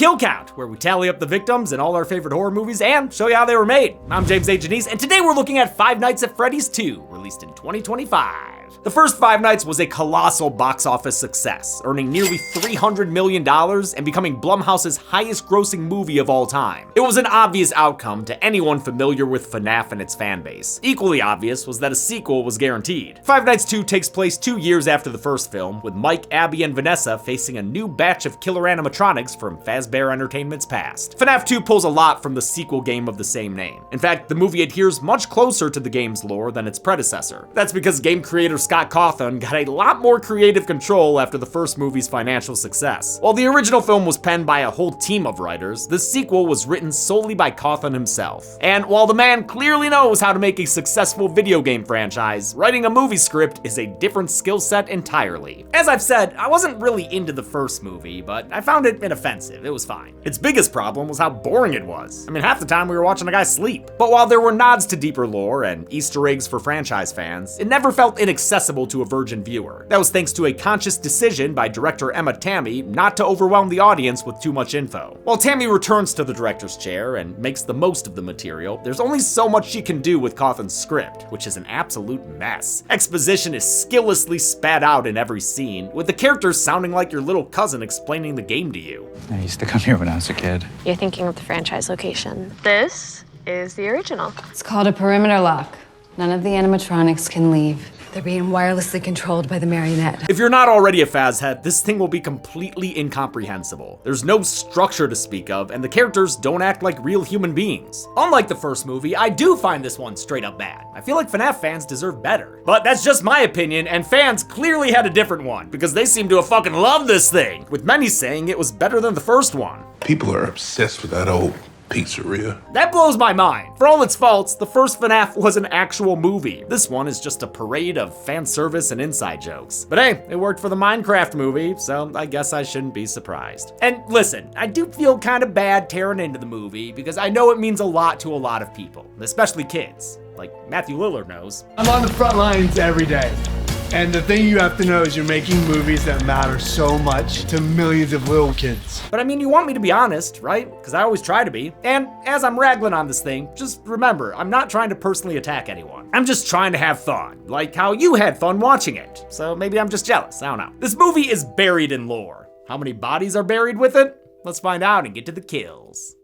Kill Count, where we tally up the victims in all our favorite horror movies and show you how they were made. I'm James A. Janice, and today we're looking at Five Nights at Freddy's 2, released in 2025. The first Five Nights was a colossal box office success, earning nearly $300 million and becoming Blumhouse's highest grossing movie of all time. It was an obvious outcome to anyone familiar with FNAF and its fan base. Equally obvious was that a sequel was guaranteed. Five Nights 2 takes place 2 years after the first film, with Mike, Abby, and Vanessa facing a new batch of killer animatronics from Fazbear Entertainment's past. FNAF 2 pulls a lot from the sequel game of the same name. In fact, the movie adheres much closer to the game's lore than its predecessor. That's because game creator Scott Cawthon got a lot more creative control after the first movie's financial success. While the original film was penned by a whole team of writers, the sequel was written solely by Cawthon himself. And while the man clearly knows how to make a successful video game franchise, writing a movie script is a different skill set entirely. As I've said, I wasn't really into the first movie, but I found it inoffensive. It was fine. Its biggest problem was how boring it was. I mean, half the time we were watching a guy sleep. But while there were nods to deeper lore and Easter eggs for franchise fans, it never felt inaccessible to a virgin viewer. That was thanks to a conscious decision by director Emma Tammy not to overwhelm the audience with too much info. While Tammy returns to the director's chair and makes the most of the material, there's only so much she can do with Cawthon's script, which is an absolute mess. Exposition is skillessly spat out in every scene, with the characters sounding like your little cousin explaining the game to you. I used to come here when I was a kid. You're thinking of the franchise location. This is the original. It's called a perimeter lock. None of the animatronics can leave. They're being wirelessly controlled by the marionette. If you're not already a Faz head, this thing will be completely incomprehensible. There's no structure to speak of, and the characters don't act like real human beings. Unlike the first movie, I do find this one straight up bad. I feel like FNAF fans deserve better. But that's just my opinion, and fans clearly had a different one, because they seem to have fucking loved this thing, with many saying it was better than the first one. People are obsessed with that old pizzeria. That blows my mind. For all its faults, the first FNAF was an actual movie. This one is just a parade of fan service and inside jokes. But hey, it worked for the Minecraft movie, so I guess I shouldn't be surprised. And listen, I do feel kind of bad tearing into the movie because I know it means a lot to a lot of people, especially kids. Like Matthew Lillard knows. I'm on the front lines every day. And the thing you have to know is you're making movies that matter so much to millions of little kids. But I mean, you want me to be honest, right? Because I always try to be. And as I'm raggling on this thing, just remember, I'm not trying to personally attack anyone. I'm just trying to have fun, like how you had fun watching it. So maybe I'm just jealous, I don't know. This movie is buried in lore. How many bodies are buried with it? Let's find out and get to the kills.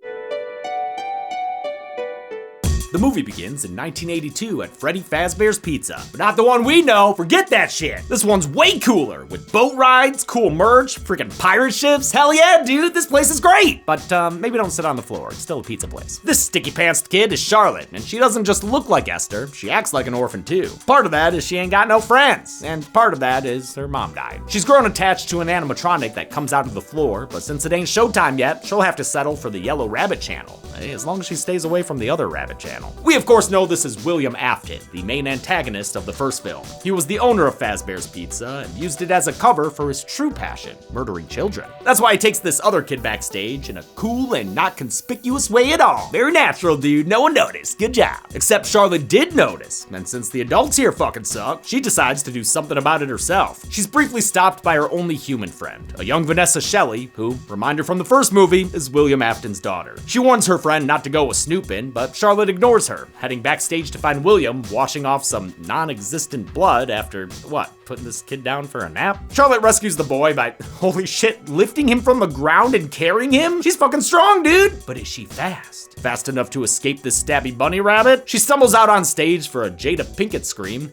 The movie begins in 1982 at Freddy Fazbear's Pizza, but not the one we know, forget that shit. This one's way cooler, with boat rides, cool merch, freaking pirate ships. Hell yeah, dude, this place is great. But maybe don't sit on the floor, it's still a pizza place. This sticky pants kid is Charlotte, and she doesn't just look like Esther, she acts like an orphan too. Part of that is she ain't got no friends, and part of that is her mom died. She's grown attached to an animatronic that comes out of the floor, but since it ain't showtime yet, she'll have to settle for the Yellow Rabbit channel, as long as she stays away from the other rabbit channel. We of course know this is William Afton, the main antagonist of the first film. He was the owner of Fazbear's Pizza and used it as a cover for his true passion, murdering children. That's why he takes this other kid backstage in a cool and not conspicuous way at all. Very natural, dude, no one noticed, good job. Except Charlotte did notice, and since the adults here fucking suck, she decides to do something about it herself. She's briefly stopped by her only human friend, a young Vanessa Shelley, who, reminder from the first movie, is William Afton's daughter. She warns her friend not to go a snooping, but Charlotte ignores her, heading backstage to find William washing off some non-existent blood after, what, putting this kid down for a nap? Charlotte rescues the boy by, holy shit, lifting him from the ground and carrying him? She's fucking strong, dude! But is she fast? Fast enough to escape this stabby bunny rabbit? She stumbles out on stage for a Jada Pinkett scream.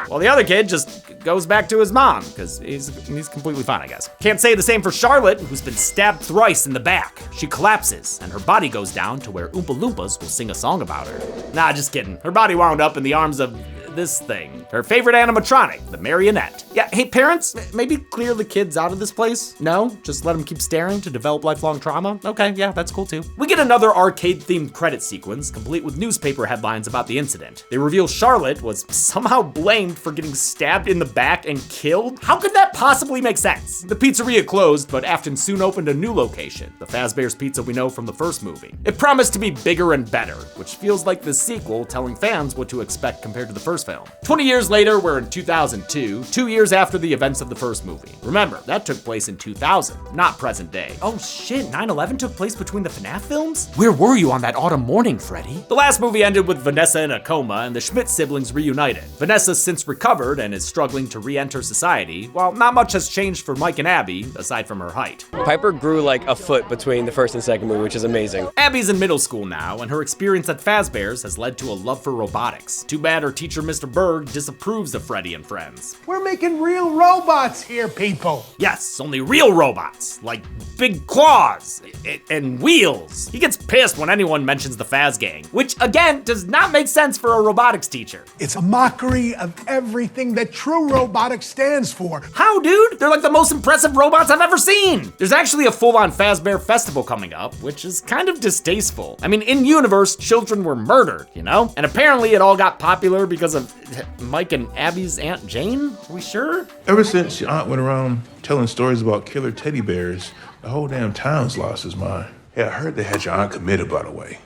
While the other kid just goes back to his mom, because he's completely fine, I guess. Can't say the same for Charlotte, who's been stabbed thrice in the back. She collapses, and her body goes down to where Oompa Loompas will sing a song about her. Nah, just kidding. Her body wound up in the arms of this thing. Her favorite animatronic, the marionette. Yeah, hey parents, maybe clear the kids out of this place? No? Just let them keep staring to develop lifelong trauma? Okay, yeah, that's cool too. We get another arcade-themed credit sequence, complete with newspaper headlines about the incident. They reveal Charlotte was somehow blamed for getting stabbed in the back and killed? How could that possibly make sense? The pizzeria closed, but Afton soon opened a new location, the Fazbear's Pizza we know from the first movie. It promised to be bigger and better, which feels like the sequel telling fans what to expect compared to the first film. 20 years later, we're in 2002, 2 years after the events of the first movie. Remember, that took place in 2000, not present day. Oh shit, 9/11 took place between the FNAF films? Where were you on that autumn morning, Freddy? The last movie ended with Vanessa in a coma and the Schmidt siblings reunited. Vanessa's since recovered and is struggling to re-enter society, while not much has changed for Mike and Abby, aside from her height. Piper grew like a foot between the first and second movie, which is amazing. Abby's in middle school now, and her experience at Fazbear's has led to a love for robotics. Too bad her teacher, Mr. Berg, disapproves of Freddy and friends. We're making real robots here, people. Yes, only real robots, like big claws and wheels. He gets pissed when anyone mentions the Faz gang, which again does not make sense for a robotics teacher. It's a mockery of everything that true robotics stands for. How, dude? They're like the most impressive robots I've ever seen. There's actually a full-on Fazbear festival coming up, which is kind of distasteful. I mean, in universe, children were murdered, you know? And apparently it all got popular because of Mike and Abby's Aunt Jane? Are we sure? Ever since your aunt went around telling stories about killer teddy bears, the whole damn town's lost its mind. Yeah, I heard they had your aunt committed, by the way.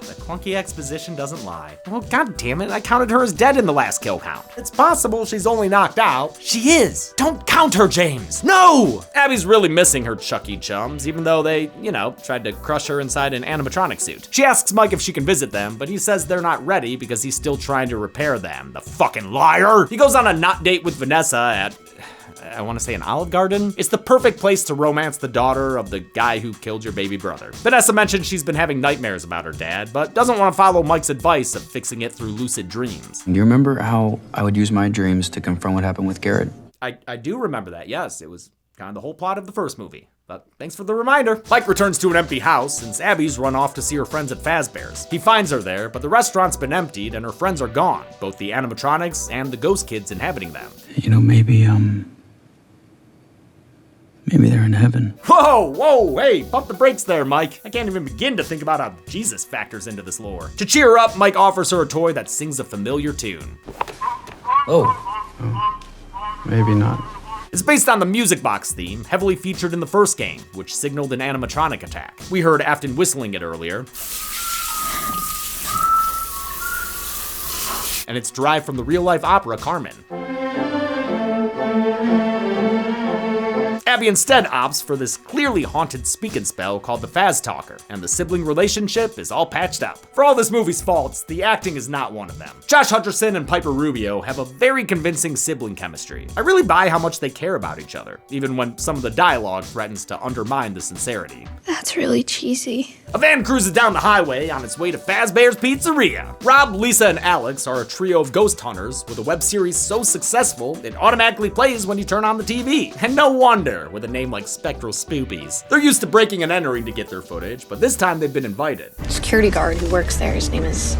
The clunky exposition doesn't lie. Well, god damn it, I counted her as dead in the last kill count. It's possible she's only knocked out. She is. Don't count her, James. No! Abby's really missing her Chucky chums, even though they, you know, tried to crush her inside an animatronic suit. She asks Mike if she can visit them, but he says they're not ready because he's still trying to repair them. The fucking liar! He goes on a not date with Vanessa at, I want to say, an Olive Garden. It's the perfect place to romance the daughter of the guy who killed your baby brother. Vanessa mentioned she's been having nightmares about her dad, but doesn't want to follow Mike's advice of fixing it through lucid dreams. Do you remember how I would use my dreams to confront what happened with Garrett? I do remember that, yes. It was kind of the whole plot of the first movie. But thanks for the reminder. Mike returns to an empty house since Abby's run off to see her friends at Fazbear's. He finds her there, but the restaurant's been emptied and her friends are gone, both the animatronics and the ghost kids inhabiting them. You know, maybe they're in heaven. Whoa, hey, pump the brakes there, Mike. I can't even begin to think about how Jesus factors into this lore. To cheer her up, Mike offers her a toy that sings a familiar tune. Oh, maybe not. It's based on the music box theme, heavily featured in the first game, which signaled an animatronic attack. We heard Afton whistling it earlier. And it's derived from the real-life opera Carmen. Abby instead opts for this clearly haunted speak and spell called the Faz Talker, and the sibling relationship is all patched up. For all this movie's faults, the acting is not one of them. Josh Hutcherson and Piper Rubio have a very convincing sibling chemistry. I really buy how much they care about each other, even when some of the dialogue threatens to undermine the sincerity. That's really cheesy. A van cruises down the highway on its way to Fazbear's Pizzeria. Rob, Lisa, and Alex are a trio of ghost hunters with a web series so successful it automatically plays when you turn on the TV. And no wonder, with a name like Spectral Spoopies. They're used to breaking and entering to get their footage, but this time they've been invited. Security guard who works there, his name is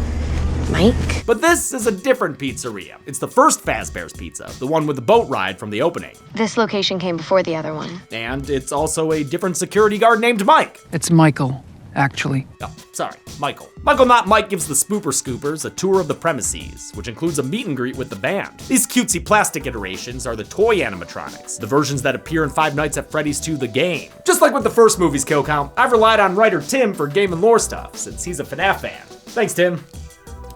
Mike? But this is a different pizzeria. It's the first Fazbear's Pizza, the one with the boat ride from the opening. This location came before the other one. And it's also a different security guard named Mike. It's Michael, actually. Oh, sorry, Michael. Michael Not Mike gives the Spooper Scoopers a tour of the premises, which includes a meet and greet with the band. These cutesy plastic iterations are the toy animatronics, the versions that appear in Five Nights at Freddy's 2 The Game. Just like with the first movie's kill count, I've relied on writer Tim for game and lore stuff, since he's a FNAF fan. Thanks, Tim.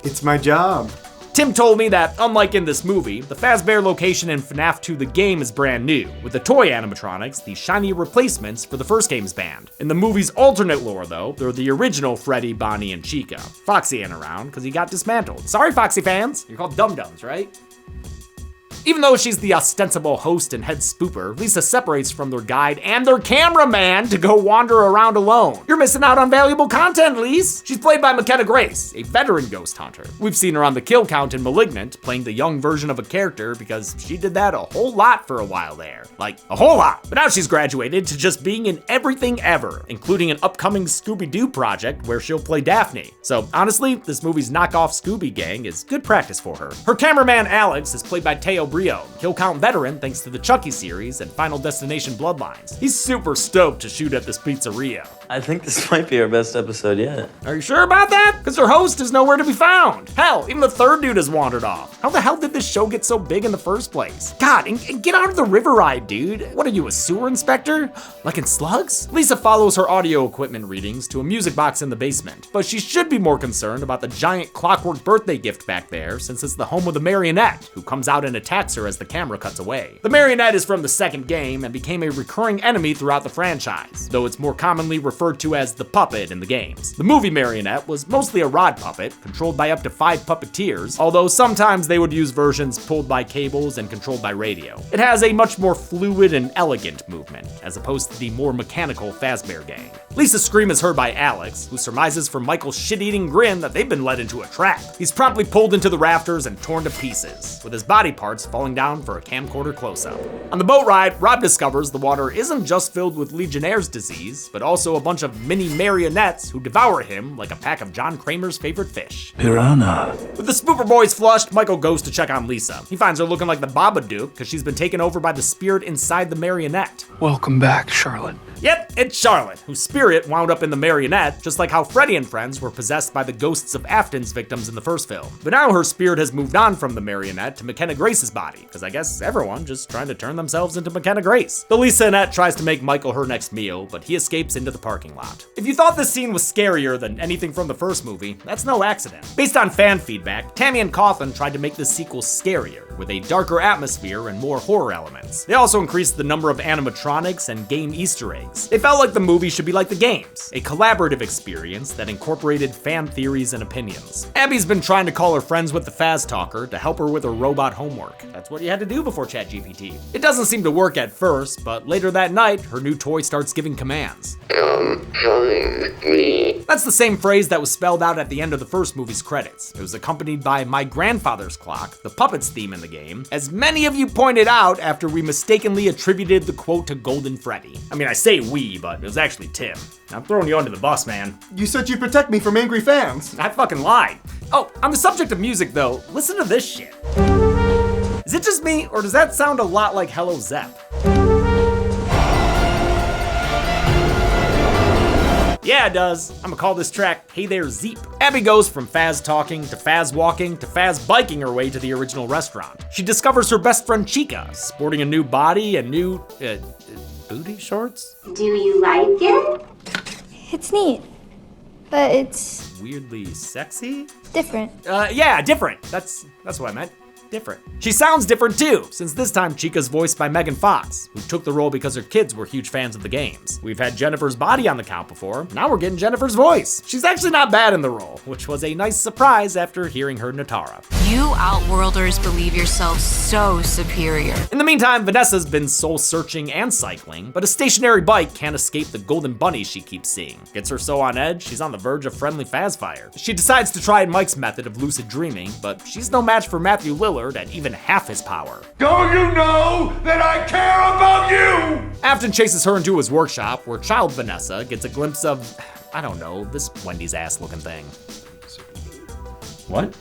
It's my job. Tim told me that, unlike in this movie, the Fazbear location in FNAF 2 The Game is brand new, with the toy animatronics the shiny replacements for the first game's band. In the movie's alternate lore, though, they're the original Freddy, Bonnie, and Chica. Foxy ain't around, because he got dismantled. Sorry, Foxy fans. You're called Dum-Dums, right? Even though she's the ostensible host and head spooper, Lisa separates from their guide and their cameraman to go wander around alone. You're missing out on valuable content, Lise. She's played by McKenna Grace, a veteran ghost hunter. We've seen her on the kill count in Malignant, playing the young version of a character because she did that a whole lot for a while there. Like, a whole lot. But now she's graduated to just being in everything ever, including an upcoming Scooby-Doo project where she'll play Daphne. So honestly, this movie's knockoff Scooby Gang is good practice for her. Her cameraman Alex is played by Teo Brio, kill count veteran thanks to the Chucky series and Final Destination Bloodlines. He's super stoked to shoot at this pizzeria. I think this might be our best episode yet. Are you sure about that? Because her host is nowhere to be found. Hell, even the third dude has wandered off. How the hell did this show get so big in the first place? God, and get out of the river ride, dude. What are you, a sewer inspector? Like in Slugs? Lisa follows her audio equipment readings to a music box in the basement, but she should be more concerned about the giant clockwork birthday gift back there, since it's the home of the marionette, who comes out and attacks her as the camera cuts away. The marionette is from the second game and became a recurring enemy throughout the franchise, though it's more commonly referred to as the puppet in the games. The movie marionette was mostly a rod puppet, controlled by up to 5 puppeteers, although sometimes they would use versions pulled by cables and controlled by radio. It has a much more fluid and elegant movement, as opposed to the more mechanical Fazbear gang. Lisa's scream is heard by Alex, who surmises from Michael's shit-eating grin that they've been led into a trap. He's promptly pulled into the rafters and torn to pieces, with his body parts falling down for a camcorder close-up. On the boat ride, Rob discovers the water isn't just filled with Legionnaire's disease, but also a bunch of mini marionettes who devour him like a pack of John Kramer's favorite fish. Piranha. With the Spooper Boys flushed, Michael goes to check on Lisa. He finds her looking like the Babadook because she's been taken over by the spirit inside the marionette. Welcome back, Charlotte. Yep, it's Charlotte, whose spirit wound up in the marionette, just like how Freddy and friends were possessed by the ghosts of Afton's victims in the first film. But now her spirit has moved on from the marionette to McKenna Grace's body, because I guess everyone just trying to turn themselves into McKenna Grace. The Lisa-nette tries to make Michael her next meal, but he escapes into the parking lot. If you thought this scene was scarier than anything from the first movie, that's no accident. Based on fan feedback, Tammy and Coughlin tried to make this sequel scarier, with a darker atmosphere and more horror elements. They also increased the number of animatronics and game Easter eggs. They felt like the movie should be like the games, a collaborative experience that incorporated fan theories and opinions. Abby's been trying to call her friends with the Faz Talker to help her with her robot homework. That's what you had to do before ChatGPT. It doesn't seem to work at first, but later that night, her new toy starts giving commands. Come find me. That's the same phrase that was spelled out at the end of the first movie's credits. It was accompanied by My Grandfather's Clock, the Puppets theme in the game, as many of you pointed out after we mistakenly attributed the quote to Golden Freddy. I mean, I say we, but it was actually Tim. I'm throwing you under the bus, man. You said you'd protect me from angry fans. I fucking lied. Oh, on the subject of music though, listen to this shit. Is it just me, or does that sound a lot like Hello Zepp? Yeah, it does. I'm gonna call this track Hey There Zeep. Abby goes from Faz talking to Faz walking to Faz biking her way to the original restaurant. She discovers her best friend Chica, sporting a new body and new, booty shorts? Do you like it? It's neat, but it's weirdly sexy? different. Yeah, different. That's what I meant. Different. She sounds different too, since this time Chica's voiced by Megan Fox, who took the role because her kids were huge fans of the games. We've had Jennifer's body on the count before, now we're getting Jennifer's voice. She's actually not bad in the role, which was a nice surprise after hearing her Natara. You Outworlders believe yourselves so superior. In the meantime, Vanessa's been soul searching and cycling, but a stationary bike can't escape the golden bunnies she keeps seeing. Gets her so on edge, she's on the verge of friendly Faz fire. She decides to try Mike's method of lucid dreaming, but she's no match for Matthew Lillard at even half his power. Don't you know that I care about you? Afton chases her into his workshop, where child Vanessa gets a glimpse of, I don't know, this Wendy's ass looking thing. What?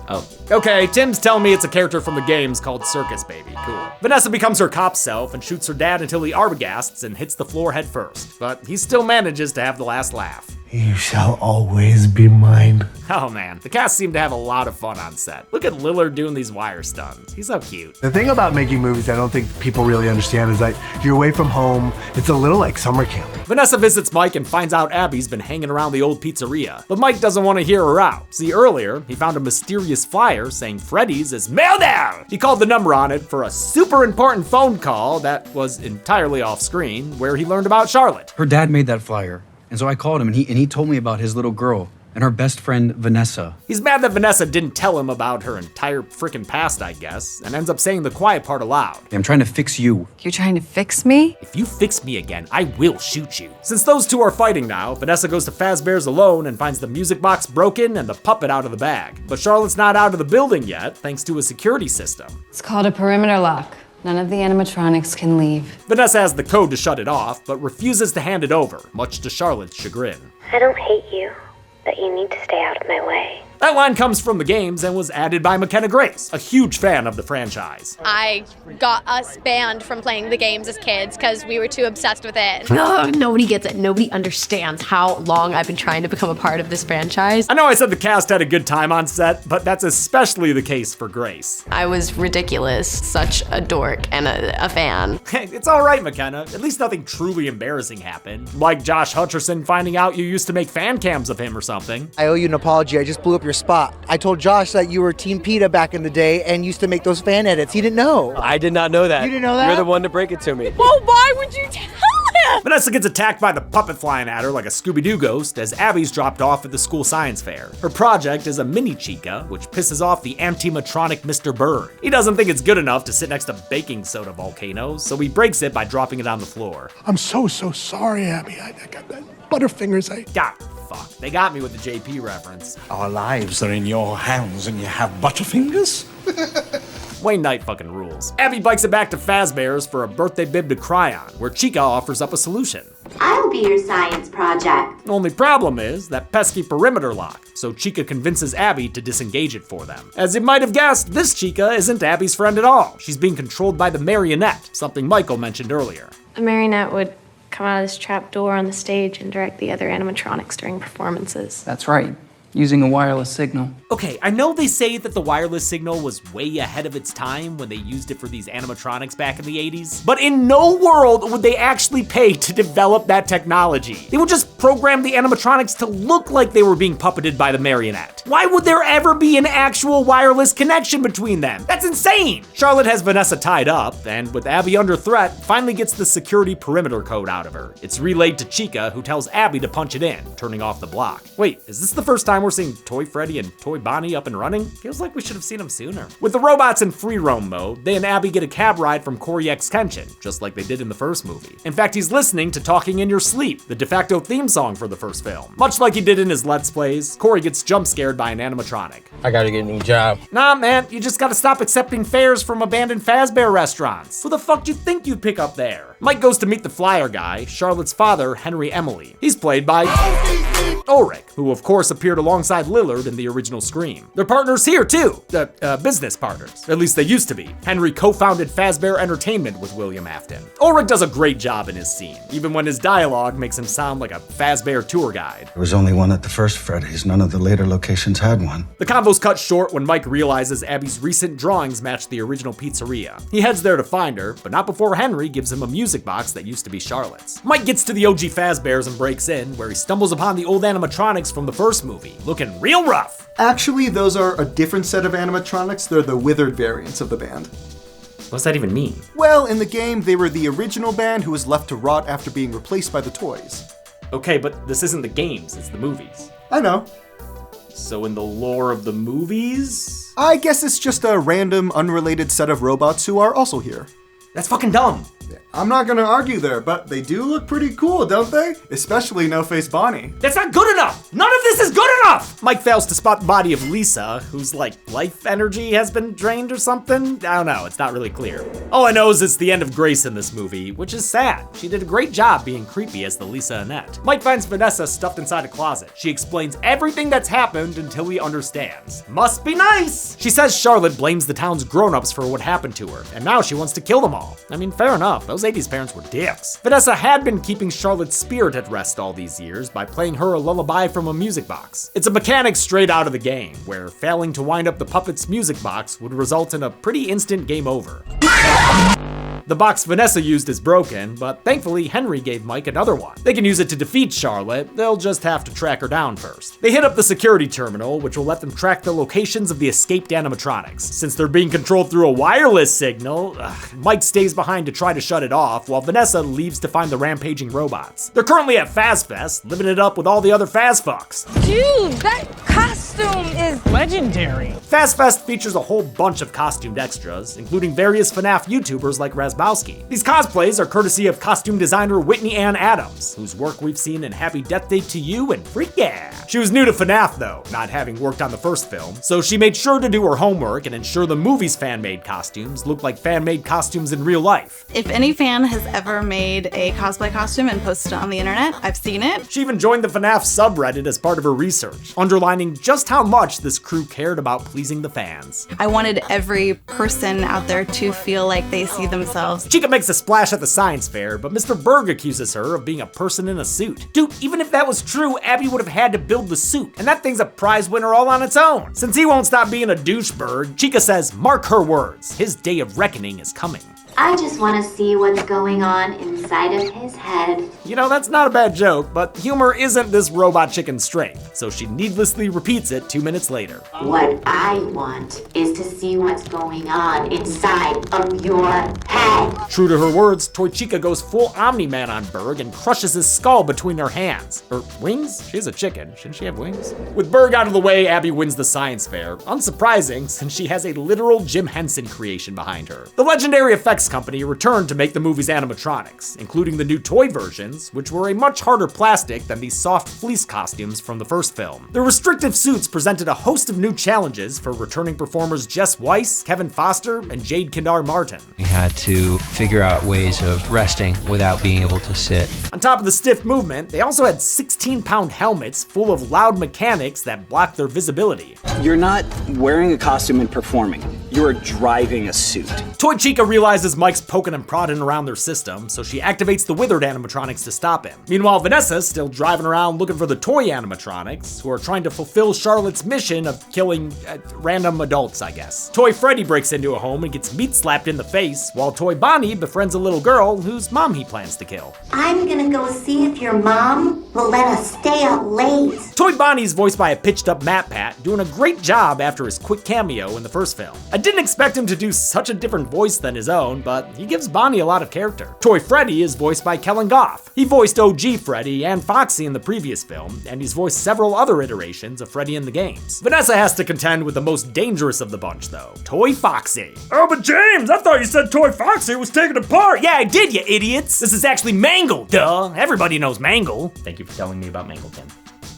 Oh. Okay, Tim's telling me it's a character from the games called Circus Baby. Cool. Vanessa becomes her cop self and shoots her dad until he arbagasps and hits the floor head first, but he still manages to have the last laugh. You shall always be mine. Oh man, the cast seemed to have a lot of fun on set. Look at Lillard doing these wire stunts. He's so cute. The thing about making movies I don't think people really understand is that you're away from home. It's a little like summer camp. Vanessa visits Mike and finds out Abby's been hanging around the old pizzeria, but Mike doesn't want to hear her out. See, earlier, he found a mysterious flyer saying Freddy's is mailed out. He called the number on it for a super important phone call that was entirely off screen, where he learned about Charlotte. Her dad made that flyer. And so I called him, and he told me about his little girl and her best friend, Vanessa. He's mad that Vanessa didn't tell him about her entire freaking past, I guess, and ends up saying the quiet part aloud. I'm trying to fix you. You're trying to fix me? If you fix me again, I will shoot you. Since those two are fighting now, Vanessa goes to Fazbear's alone and finds the music box broken and the puppet out of the bag. But Charlotte's not out of the building yet, thanks to a security system. It's called a perimeter lock. None of the animatronics can leave. Vanessa has the code to shut it off, but refuses to hand it over, much to Charlotte's chagrin. I don't hate you, but you need to stay out of my way. That line comes from the games and was added by McKenna Grace, a huge fan of the franchise. I got us banned from playing the games as kids because we were too obsessed with it. Ugh, nobody gets it. Nobody understands how long I've been trying to become a part of this franchise. I know I said the cast had a good time on set, but that's especially the case for Grace. I was ridiculous, such a dork and a fan. It's all right, McKenna. At least nothing truly embarrassing happened. Like Josh Hutcherson finding out you used to make fan cams of him or something. I owe you an apology. I just blew up your spot. I told Josh that you were Team PETA back in the day and used to make those fan edits. He didn't know. I did not know that. You didn't know that? You're the one to break it to me. Well, why would you tell him? Vanessa gets attacked by the puppet flying at her like a Scooby-Doo ghost as Abby's dropped off at the school science fair. Her project is a mini Chica, which pisses off the animatronic Mr. Bird. He doesn't think it's good enough to sit next to baking soda volcanoes, so he breaks it by dropping it on the floor. I'm so sorry, Abby. I got that Butterfingers. Fuck, they got me with the JP reference. Our lives are in your hands and you have Butterfingers? Wayne Knight fucking rules. Abby bikes it back to Fazbear's for a birthday bib to cry on, where Chica offers up a solution. I'll be your science project. Only problem is that pesky perimeter lock, so Chica convinces Abby to disengage it for them. As you might have guessed, this Chica isn't Abby's friend at all. She's being controlled by the marionette, something Michael mentioned earlier. A marionette would come out of this trap door on the stage and direct the other animatronics during performances. That's right. Using a wireless signal. Okay, I know they say that the wireless signal was way ahead of its time when they used it for these animatronics back in the 80s, but in no world would they actually pay to develop that technology. They would just program the animatronics to look like they were being puppeted by the marionette. Why would there ever be an actual wireless connection between them? That's insane! Charlotte has Vanessa tied up, and with Abby under threat, finally gets the security perimeter code out of her. It's relayed to Chica, who tells Abby to punch it in, turning off the block. Wait, is this the first time we're seeing Toy Freddy and Toy Bonnie up and running? Feels like we should have seen them sooner. With the robots in free roam mode, they and Abby get a cab ride from Corey X Kenshin, just like they did in the first movie. In fact, he's listening to Talking in Your Sleep, the de facto theme song for the first film. Much like he did in his Let's Plays, Corey gets jump scared by an animatronic. I gotta get a new job. Nah, man, you just gotta stop accepting fares from abandoned Fazbear restaurants. Who the fuck do you think you'd pick up there? Mike goes to meet the flyer guy, Charlotte's father, Henry Emily. He's played by Ulrich, who of course appeared alongside Lillard in the original Scream. They're partners here too, business partners, at least they used to be. Henry co-founded Fazbear Entertainment with William Afton. Ulrich does a great job in his scene, even when his dialogue makes him sound like a Fazbear tour guide. There was only one at the first Freddy's, none of the later locations had one. The convo's cut short when Mike realizes Abby's recent drawings match the original pizzeria. He heads there to find her, but not before Henry gives him a music box that used to be Charlotte's. Mike gets to the OG Fazbears and breaks in, where he stumbles upon the old animatronics from the first movie, looking real rough. Actually, those are a different set of animatronics. They're the withered variants of the band. What's that even mean? Well, in the game, they were the original band who was left to rot after being replaced by the toys. Okay, but this isn't the games, it's the movies. I know. So in the lore of the movies? I guess it's just a random, unrelated set of robots who are also here. That's fucking dumb. I'm not gonna argue there, but they do look pretty cool, don't they? Especially No-Face Bonnie. That's not good enough! None of this is good enough! Mike fails to spot the body of Lisa, whose, life energy has been drained or something? I don't know, it's not really clear. All I know is it's the end of Grace in this movie, which is sad. She did a great job being creepy as the Lisa Annette. Mike finds Vanessa stuffed inside a closet. She explains everything that's happened until he understands. Must be nice! She says Charlotte blames the town's grown-ups for what happened to her, and now she wants to kill them all. I mean, fair enough, those 80s parents were dicks. Vanessa had been keeping Charlotte's spirit at rest all these years by playing her a lullaby from a music box. It's a mechanic straight out of the game, where failing to wind up the puppet's music box would result in a pretty instant game over. The box Vanessa used is broken, but thankfully Henry gave Mike another one. They can use it to defeat Charlotte, they'll just have to track her down first. They hit up the security terminal, which will let them track the locations of the escaped animatronics. Since they're being controlled through a wireless signal, Mike stays behind to try to shut it off, while Vanessa leaves to find the rampaging robots. They're currently at FazFest, living it up with all the other Fazfucks. Dude, that costume is legendary. FazFest features a whole bunch of costumed extras, including various FNAF YouTubers like Razbowski. These cosplays are courtesy of costume designer Whitney Ann Adams, whose work we've seen in Happy Death Day to You and Freak Yeah! She was new to FNAF though, not having worked on the first film, so she made sure to do her homework and ensure the movie's fan-made costumes look like fan-made costumes in real life. If any fan has ever made a cosplay costume and posted it on the internet, I've seen it. She even joined the FNAF subreddit as part of her research, underlining just how much this crew cared about pleasing the fans. I wanted every person out there to feel like they see themselves. Chica makes a splash at the science fair, but Mr. Berg accuses her of being a person in a suit. Dude, even if that was true, Abby would have had to build the suit, and that thing's a prize winner all on its own. Since he won't stop being a douchebag, Chica says, mark her words, his day of reckoning is coming. I just want to see what's going on inside of his head. You know, that's not a bad joke, but humor isn't this robot chicken's strength, so she needlessly repeats it 2 minutes later. What I want is to see what's going on inside of your head. True to her words, Toy Chica goes full Omni-Man on Berg and crushes his skull between her hands. Or wings? She's a chicken. Shouldn't she have wings? With Berg out of the way, Abby wins the science fair. Unsurprising, since she has a literal Jim Henson creation behind her. The legendary effects company returned to make the movie's animatronics, including the new toy versions, which were a much harder plastic than the soft fleece costumes from the first film. The restrictive suits presented a host of new challenges for returning performers Jess Weiss, Kevin Foster, and Jade Kendar-Martin. We had to figure out ways of resting without being able to sit. On top of the stiff movement, they also had 16-pound helmets full of loud mechanics that blocked their visibility. You're not wearing a costume and performing. You're driving a suit. Toy Chica realizes Mike's poking and prodding around their system, so she activates the withered animatronics to stop him. Meanwhile, Vanessa's still driving around looking for the toy animatronics, who are trying to fulfill Charlotte's mission of killing random adults, I guess. Toy Freddy breaks into a home and gets meat slapped in the face, while Toy Bonnie befriends a little girl whose mom he plans to kill. I'm gonna go see if your mom will let us stay up late. Toy Bonnie's voiced by a pitched up Matt Pat, doing a great job after his quick cameo in the first film. I didn't expect him to do such a different voice than his own, but he gives Bonnie a lot of character. Toy Freddy is voiced by Kellen Goff. He voiced OG Freddy and Foxy in the previous film, and he's voiced several other iterations of Freddy in the games. Vanessa has to contend with the most dangerous of the bunch though, Toy Foxy. Oh, but James, I thought you said Toy Foxy was taken apart. Yeah, I did, you idiots. This is actually Mangle, duh. Everybody knows Mangle. Thank you for telling me about Mangle, Tim.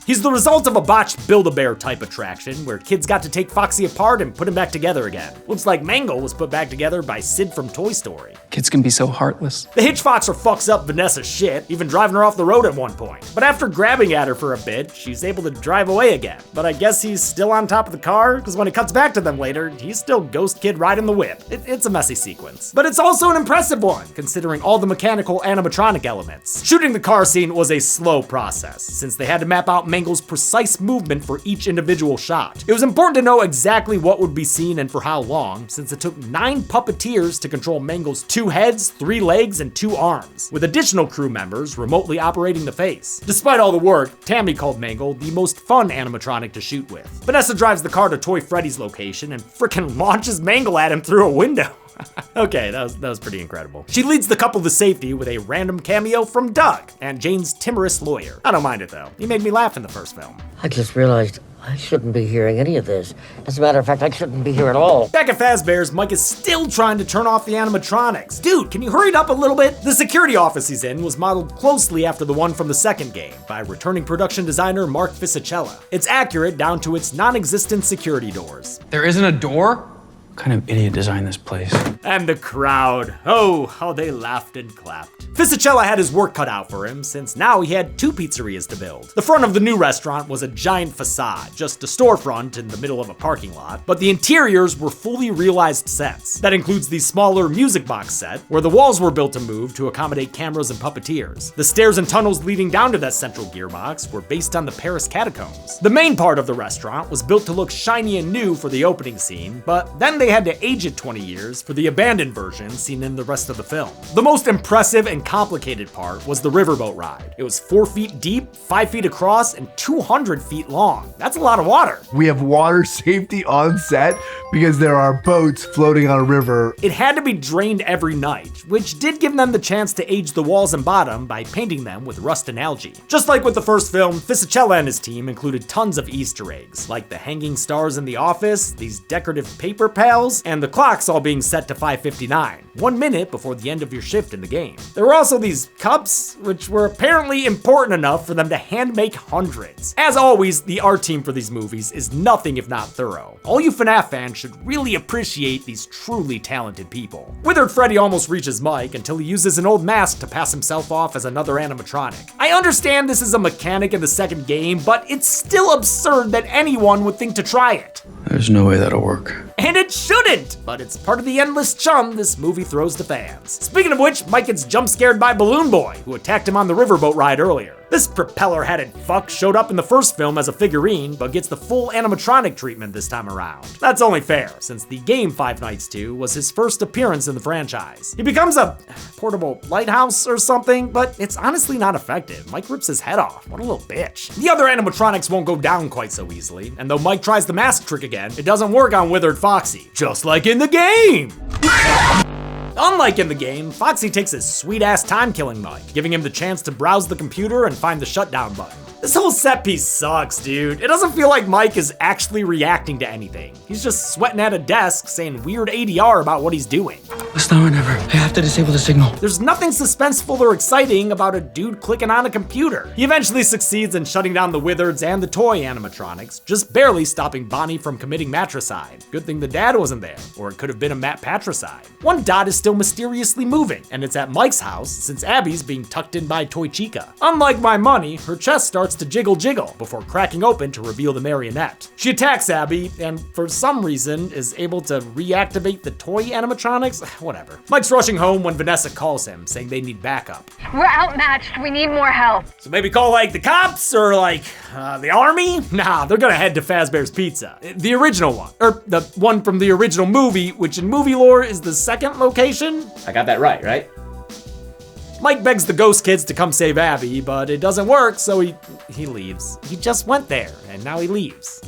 He's the result of a botched Build-A-Bear type attraction where kids got to take Foxy apart and put him back together again. Looks like Mangle was put back together by Sid from Toy Story. Kids can be so heartless. The Hitchfoxer fucks up Vanessa's shit, even driving her off the road at one point. But after grabbing at her for a bit, she's able to drive away again. But I guess he's still on top of the car, because when it cuts back to them later, he's still Ghost Kid riding the whip. It's a messy sequence. But it's also an impressive one, considering all the mechanical animatronic elements. Shooting the car scene was a slow process, since they had to map out Mangle's precise movement for each individual shot. It was important to know exactly what would be seen and for how long, since it took 9 puppeteers to control Mangle's 2 heads, 3 legs, and 2 arms, with additional crew members remotely operating the face. Despite all the work, Tammy called Mangle the most fun animatronic to shoot with. Vanessa drives the car to Toy Freddy's location and frickin' launches Mangle at him through a window. Okay, that was pretty incredible. She leads the couple to safety with a random cameo from Doug and Jane's timorous lawyer. I don't mind it though. He made me laugh in the first film. I just realized I shouldn't be hearing any of this. As a matter of fact, I shouldn't be here at all. Back at Fazbear's, Mike is still trying to turn off the animatronics. Dude, can you hurry it up a little bit? The security office he's in was modeled closely after the one from the second game by returning production designer Mark Fisichella. It's accurate down to its non-existent security doors. There isn't a door? What kind of idiot designed this place? And the crowd. Oh, how they laughed and clapped. Fisichella had his work cut out for him, since now he had 2 pizzerias to build. The front of the new restaurant was a giant facade, just a storefront in the middle of a parking lot, but the interiors were fully realized sets. That includes the smaller music box set, where the walls were built to move to accommodate cameras and puppeteers. The stairs and tunnels leading down to that central gearbox were based on the Paris catacombs. The main part of the restaurant was built to look shiny and new for the opening scene, but then they had to age it 20 years for the abandoned version seen in the rest of the film. The most impressive and complicated part was the riverboat ride. It was 4 feet deep, 5 feet across, and 200 feet long. That's a lot of water. We have water safety on set because there are boats floating on a river. It had to be drained every night, which did give them the chance to age the walls and bottom by painting them with rust and algae. Just like with the first film, Fisichella and his team included tons of Easter eggs, like the hanging stars in the office, these decorative paper pals, locales, and the clocks all being set to 5:59, 1 minute before the end of your shift in the game. There were also these cups, which were apparently important enough for them to hand make hundreds. As always, the art team for these movies is nothing if not thorough. All you FNAF fans should really appreciate these truly talented people. Withered Freddy almost reaches Mike until he uses an old mask to pass himself off as another animatronic. I understand this is a mechanic in the second game, but it's still absurd that anyone would think to try it. There's no way that'll work. And it shouldn't, but it's part of the endless chum this movie throws to fans. Speaking of which, Mike gets jump scared by Balloon Boy, who attacked him on the riverboat ride earlier. This propeller-headed fuck showed up in the first film as a figurine, but gets the full animatronic treatment this time around. That's only fair, since the game Five Nights 2 was his first appearance in the franchise. He becomes a portable lighthouse or something, but it's honestly not effective. Mike rips his head off. What a little bitch. The other animatronics won't go down quite so easily, and though Mike tries the mask trick again, it doesn't work on Withered Foxy, just like in the game! Unlike in the game, Foxy takes his sweet-ass time killing Mike, giving him the chance to browse the computer and find the shutdown button. This whole set piece sucks, dude. It doesn't feel like Mike is actually reacting to anything. He's just sweating at a desk saying weird ADR about what he's doing. It's now or never. I have to disable the signal. There's nothing suspenseful or exciting about a dude clicking on a computer. He eventually succeeds in shutting down the Withereds and the toy animatronics, just barely stopping Bonnie from committing matricide. Good thing the dad wasn't there, or it could have been a Matt patricide. One dot is still mysteriously moving, and it's at Mike's house since Abby's being tucked in by Toy Chica. Unlike My Money, her chest starts to jiggle before cracking open to reveal the marionette. She attacks Abby, and for some reason is able to reactivate the toy animatronics. Whatever. Mike's rushing home when Vanessa calls him, saying they need backup. We're outmatched. We need more help. So maybe call like the cops or like the army? Nah, they're gonna head to Fazbear's Pizza. The original one. Or the one from the original movie, which in movie lore is the second location? I got that right? Mike begs the ghost kids to come save Abby, but it doesn't work, so he leaves. He just went there, and now he leaves.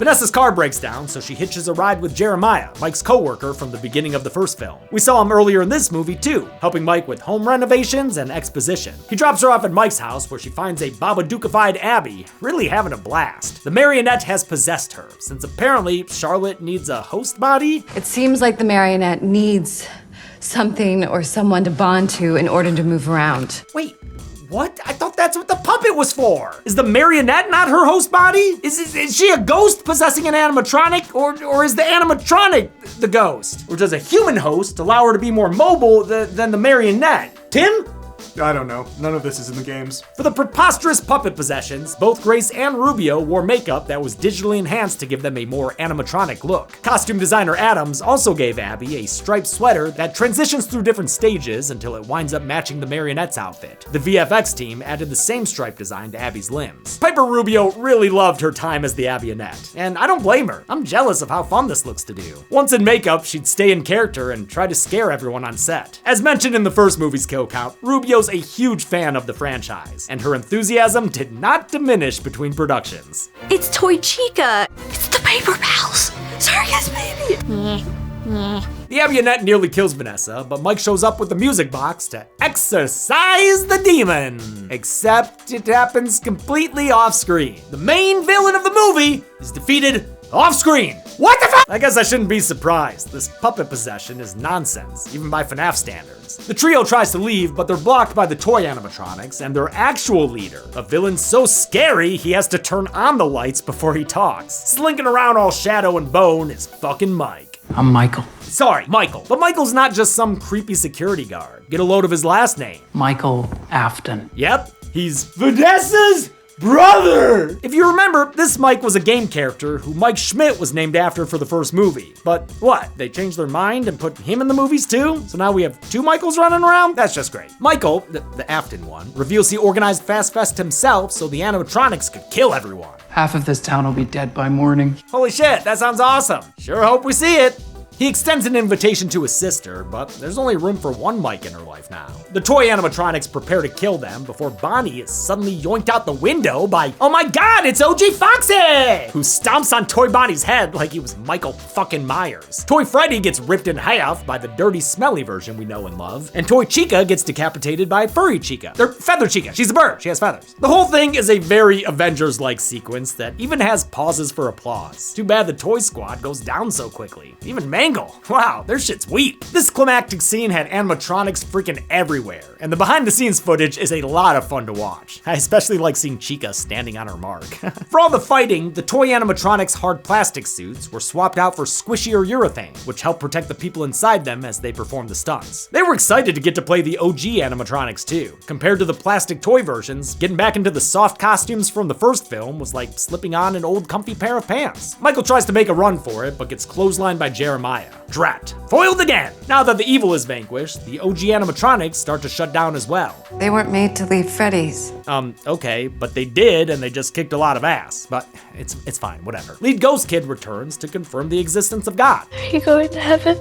Vanessa's car breaks down, so she hitches a ride with Jeremiah, Mike's co-worker from the beginning of the first film. We saw him earlier in this movie too, helping Mike with home renovations and exposition. He drops her off at Mike's house, where she finds a Babadookified Abby, really having a blast. The marionette has possessed her, since apparently Charlotte needs a host body. It seems like the marionette needs something or someone to bond to in order to move around. Wait, what? I thought that's what the puppet was for. Is the marionette not her host body? Is she a ghost possessing an animatronic? Or is the animatronic the ghost? Or does a human host allow her to be more mobile than the marionette? Tim? I don't know. None of this is in the games. For the preposterous puppet possessions, both Grace and Rubio wore makeup that was digitally enhanced to give them a more animatronic look. Costume designer Adams also gave Abby a striped sweater that transitions through different stages until it winds up matching the marionette's outfit. The VFX team added the same stripe design to Abby's limbs. Piper Rubio really loved her time as the Abbionette, and I don't blame her. I'm jealous of how fun this looks to do. Once in makeup, she'd stay in character and try to scare everyone on set. As mentioned in the first movie's kill count, Rubio's a huge fan of the franchise, and her enthusiasm did not diminish between productions. It's Toy Chica. It's the Paper Pals. Circus baby. The Abbionette nearly kills Vanessa, but Mike shows up with the music box to exorcise the demon. Except it happens completely off screen. The main villain of the movie is defeated off screen. What the fuck? I guess I shouldn't be surprised. This puppet possession is nonsense, even by FNAF standards. The trio tries to leave, but they're blocked by the toy animatronics and their actual leader, a villain so scary he has to turn on the lights before he talks. Slinking around all shadow and bone is fucking Mike. I'm Michael. Sorry, Michael. But Michael's not just some creepy security guard. Get a load of his last name. Michael Afton. Yep, he's Vanessa's brother! If you remember, this Mike was a game character who Mike Schmidt was named after for the first movie. But what? They changed their mind and put him in the movies too? So now we have two Michaels running around? That's just great. Michael, the Afton one, reveals he organized Fast Fest himself so the animatronics could kill everyone. Half of this town will be dead by morning. Holy shit, that sounds awesome. Sure hope we see it. He extends an invitation to his sister, but there's only room for one Mike in her life now. The toy animatronics prepare to kill them before Bonnie is suddenly yoinked out the window by, oh my god, it's OG Foxy! Who stomps on Toy Bonnie's head like he was Michael fucking Myers. Toy Freddy gets ripped in half by the dirty, smelly version we know and love, and Toy Chica gets decapitated by Furry Chica. Or Feather Chica, she's a bird, she has feathers. The whole thing is a very Avengers-like sequence that even has pauses for applause. Too bad the Toy Squad goes down so quickly. Even Man angle. Wow, their shit's weak. This climactic scene had animatronics freaking everywhere, and the behind the scenes footage is a lot of fun to watch. I especially like seeing Chica standing on her mark. For all the fighting, the toy animatronics' hard plastic suits were swapped out for squishier urethane, which helped protect the people inside them as they performed the stunts. They were excited to get to play the OG animatronics too. Compared to the plastic toy versions, getting back into the soft costumes from the first film was like slipping on an old comfy pair of pants. Michael tries to make a run for it, but gets clotheslined by Jeremiah. Drat. Foiled again! Now that the evil is vanquished, the OG animatronics start to shut down as well. They weren't made to leave Freddy's. Okay, but they did, and they just kicked a lot of ass. But it's fine, whatever. Lead Ghost Kid returns to confirm the existence of God. Are you going to heaven?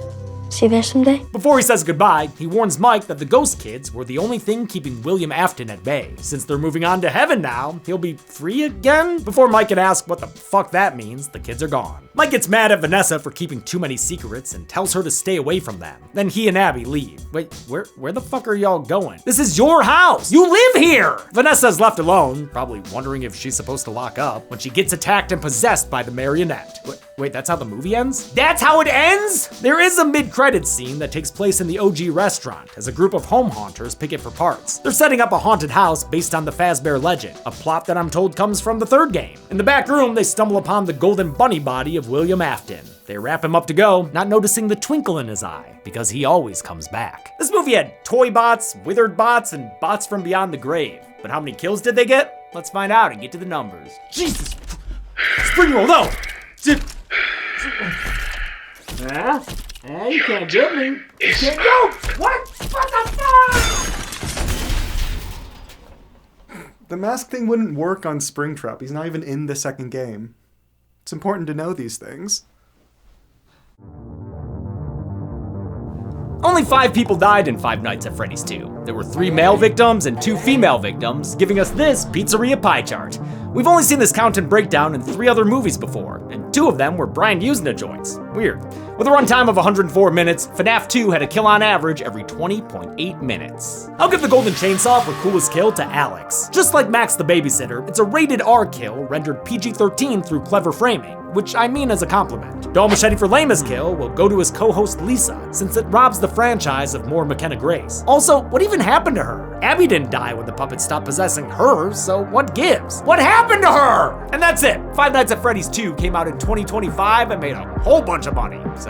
See you there someday? Before he says goodbye, he warns Mike that the Ghost Kids were the only thing keeping William Afton at bay. Since they're moving on to heaven now, he'll be free again? Before Mike can ask what the fuck that means, the kids are gone. Mike gets mad at Vanessa for keeping too many secrets and tells her to stay away from them. Then he and Abby leave. Wait, where the fuck are y'all going? This is your house! You live here! Vanessa's left alone, probably wondering if she's supposed to lock up, when she gets attacked and possessed by the marionette. Wait, that's how the movie ends? That's how it ends? There is a mid-credits scene that takes place in the OG restaurant as a group of home haunters pick it for parts. They're setting up a haunted house based on the Fazbear legend, a plot that I'm told comes from the third game. In the back room, they stumble upon the golden bunny body of William Afton. They wrap him up to go, not noticing the twinkle in his eye, because he always comes back. This movie had toy bots, withered bots, and bots from beyond the grave. But how many kills did they get? Let's find out and get to the numbers. Jesus! Spring roll, no! You can't get me. You can't go! What the fuck? The mask thing wouldn't work on Springtrap. He's not even in the second game. It's important to know these things. Only 5 people died in Five Nights at Freddy's 2. There were 3 male victims and 2 female victims, giving us this pizzeria pie chart. We've only seen this count and breakdown in 3 other movies before, and 2 of them were Brian Usna joints. Weird. With a runtime of 104 minutes, FNAF 2 had a kill on average every 20.8 minutes. I'll give the golden chainsaw for coolest kill to Alex. Just like Max the Babysitter, it's a rated R kill rendered PG-13 through clever framing, which I mean as a compliment. Doll Machete for lamest kill will go to his co-host Lisa, since it robs the franchise of more McKenna Grace. Also, what even happened to her? Abby didn't die when the puppet stopped possessing her, so what gives? What happened to her? And that's it. Five Nights at Freddy's 2 came out in 2025 and made a whole bunch of money, so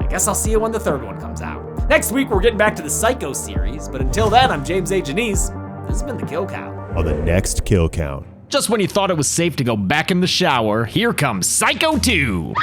I guess I'll see you when the third one comes out. Next week, we're getting back to the Psycho series, but until then, I'm James A. Janice. This has been The Kill Count. On the next Kill Count. Just when you thought it was safe to go back in the shower, here comes Psycho 2.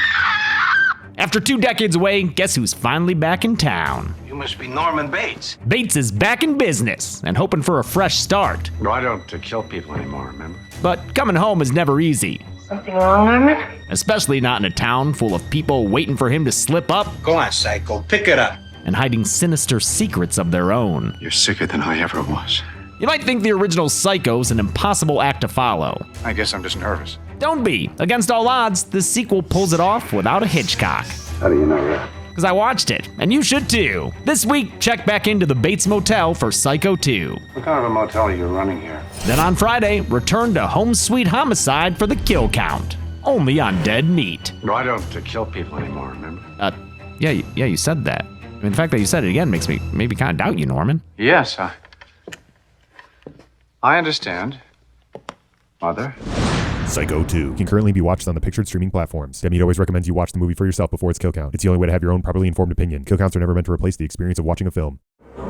After 2 decades away, guess who's finally back in town? You must be Norman Bates. Bates is back in business and hoping for a fresh start. I don't kill people anymore, remember? But coming home is never easy. Something wrong, Norman? Especially not in a town full of people waiting for him to slip up. Go on, Psycho, pick it up. And hiding sinister secrets of their own. You're sicker than I ever was. You might think the original Psycho's an impossible act to follow. I guess I'm just nervous. Don't be. Against all odds, the sequel pulls it off without a Hitchcock. How do you know that? Because I watched it, and you should too. This week, check back into the Bates Motel for Psycho 2. What kind of a motel are you running here? Then on Friday, return to Home Sweet Homicide for the Kill Count. Only on Dead Meat. I don't kill people anymore, remember? Yeah, you said that. I mean, the fact that you said it again makes me maybe kind of doubt you, Norman. Yes, I understand. Mother? Psycho 2 can currently be watched on the pictured streaming platforms. Demi always recommends you watch the movie for yourself before its kill count. It's the only way to have your own properly informed opinion. Kill counts are never meant to replace the experience of watching a film.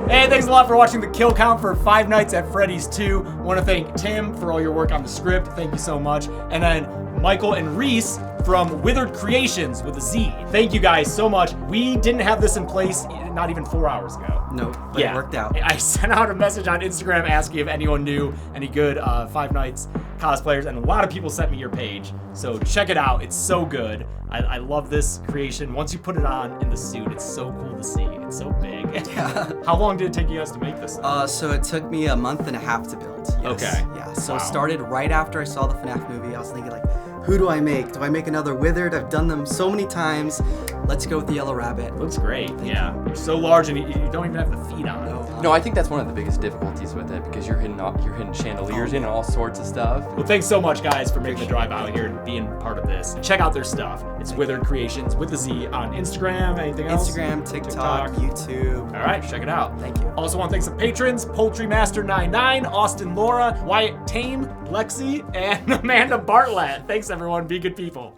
Hey, thanks a lot for watching the Kill Count for Five Nights at Freddy's 2. Want to thank Tim for all your work on the script. Thank you so much. And then Michael and Reese from Withered Creations with a Z. Thank you guys so much. We didn't have this in place not even 4 hours ago. Nope, but it worked out. I sent out a message on Instagram asking if anyone knew any good Five Nights cosplayers, and a lot of people sent me your page. So check it out. It's so good. I love this creation. Once you put it on in the suit, it's so cool to see. It's so big. Yeah. How long did it take you guys to make this? So it took me a month and a half to build. Yes. Okay. Yeah, so it started right after I saw the FNAF movie. I was thinking like, who do I make? Do I make another Withered? I've done them so many times. Let's go with the yellow rabbit. Looks great. Yeah. You're so large and you don't even have the feet on it. No, I think that's one of the biggest difficulties with it because you're hitting chandeliers in and all sorts of stuff. Well, thanks so much, guys, for making the drive out here and being part of this. Check out their stuff. It's Withered Creations with a Z on Instagram. Anything else? Instagram, TikTok, YouTube. All right, check it out. Thank you. Also want to thank some patrons: Poultry Master 99, Austin Laura, Wyatt Tame, Lexi, and Amanda Bartlett. Thanks, everyone. Be good people.